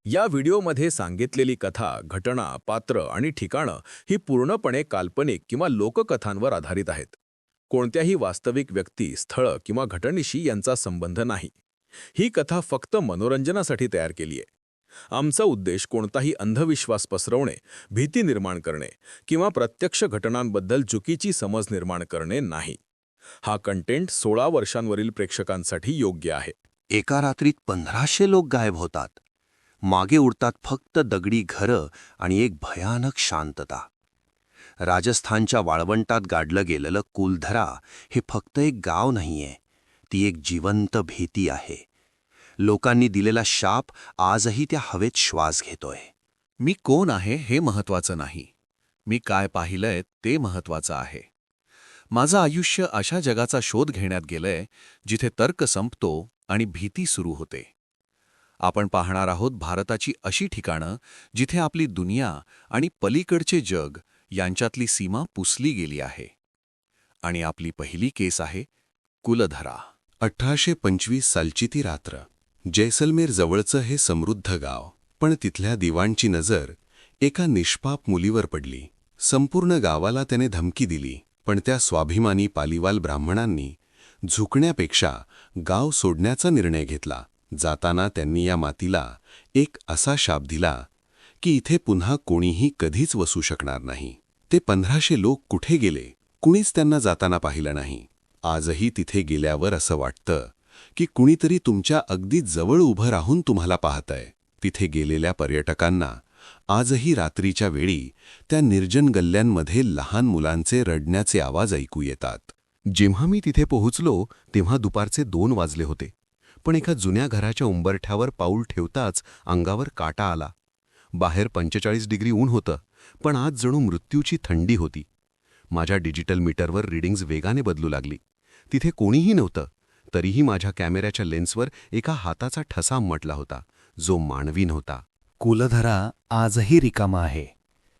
या व्हिडिओमध्ये सांगितलेली कथा, घटना, पात्र आणि ठिकाणं ही पूर्णपणे काल्पनिक किंवा लोककथांवर आधारित आहेत. कोणत्याही वास्तविक व्यक्ती, स्थळ किंवा घटनेशी यांचा संबंध नाही. ही कथा फक्त मनोरंजनासाठी तयार केली आहे. आमचा उद्देश कोणताही अंधविश्वास पसरवणे, भीती निर्माण करणे किंवा प्रत्यक्ष घटनांबद्दल चुकीची समज निर्माण करणे नाही. हा कंटेंट 16 वर्षांवरील प्रेक्षकांसाठी योग्य आहे. एका रात्रीत 1500 लोक गायब होतात. मागे उडतात फक्त दगडी घरं आणि एक भयानक शांतता. राजस्थानच्या वाळवंटात गाडलं गेलेलं कुलधरा हे फक्त एक गाव नाहीये, ती एक जिवंत भीती आहे. लोकांनी दिलेला शाप आजही त्या हवेत श्वास घेतोय. मी कोण आहे हे महत्वाचं नाही, मी काय पाहिलंय ते महत्वाचं आहे. माझं आयुष्य अशा जगाचा शोध घेण्यात गेलंय जिथे तर्क संपतो आणि भीती सुरू होते. आपण पाहणार आहोत भारताची अशी ठिकाणं जिथे आपली दुनिया आणि पलीकडचे जग यांच्यातली सीमा पुसली गेली आहे. आणि आपली पहिली केस आहे कुलधरा. 1825 सालची ती रात्र. जैसलमेर जवळचं हे समृद्ध गाव, पण तिथल्या दिवाणची नजर एका निष्पाप मुलीवर पडली. संपूर्ण गावाला त्याने धमकी दिली, पण त्या स्वाभिमानी पालीवाल ब्राह्मणांनी झुकण्यापेक्षा गाव सोडण्याचा निर्णय घेतला. जाताना त्यांनी या मातीला एक असा शाप दिला की इथे पुन्हा कोणीही कधीच वसू शकणार नाही. ते 1500 लोक कुठे गेले, कुणीच त्यांना जाताना पाहिलं नाही. आजही तिथे गेल्यावर असं वाटतं की कुणीतरी तुमच्या अगदी जवळ उभं राहून तुम्हाला पाहतंय. तिथे गेलेल्या पर्यटकांना आजही रात्रीच्या वेळी त्या निर्जन गल्ल्यांमध्ये लहान मुलांचे रडण्याचे आवाज ऐकू येतात. जेव्हा मी तिथे पोहोचलो तेव्हा दुपारचे 2 वाजले होते. पण एका जुन्या घराच्या उंबरठ्यावर पाऊल ठेवताच अंगावर काटा आला. बाहेर 45 डिग्री ऊन होतं, पण आज जणू मृत्यूची थंडी होती. माझ्या डिजिटल मीटरवर रीडिंग्ज वेगाने बदलू लागली. तिथे कोणीही नव्हतं, तरीही माझ्या कॅमेऱ्याच्या लेन्सवर एका हाताचा ठसा उमटला होता, जो मानवी नव्हता. कुलधरा आजही रिकामा आहे.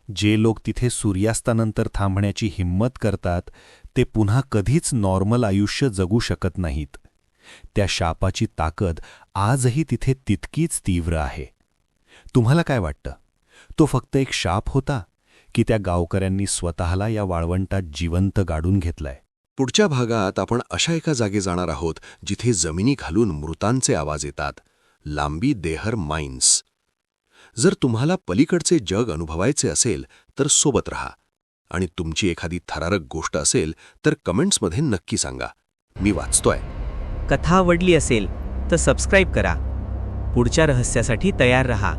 जे लोक तिथे सूर्यास्तानंतर थांबण्याची हिंमत करतात ते पुन्हा कधीच नॉर्मल आयुष्य जगू शकत नाहीत. त्या शापाची ताकद आजही तिथे तितकीच तीव्र आहे. तुम्हाला काय वाटतं, तो फक्त एक शाप होता की त्या गावकऱ्यांनी स्वतःला या वाळवंटात जिवंत गाडून घेतलाय? पुढच्या भागात आपण अशा एका जागी जाणार आहोत जिथे जमिनी खालून मृतांचे आवाज येतात. लांबी देहर माइन्स. जर तुम्हाला पलीकडचे जग अनुभवायचे असेल तर सोबत राहा. आणि तुमची एखादी थरारक गोष्ट असेल तर कमेंट्समध्ये नक्की सांगा, मी वाचतोय. कथा आवडली असेल तर सबस्क्राईब करा. पुढच्या रहस्यासाठी तयार रहा.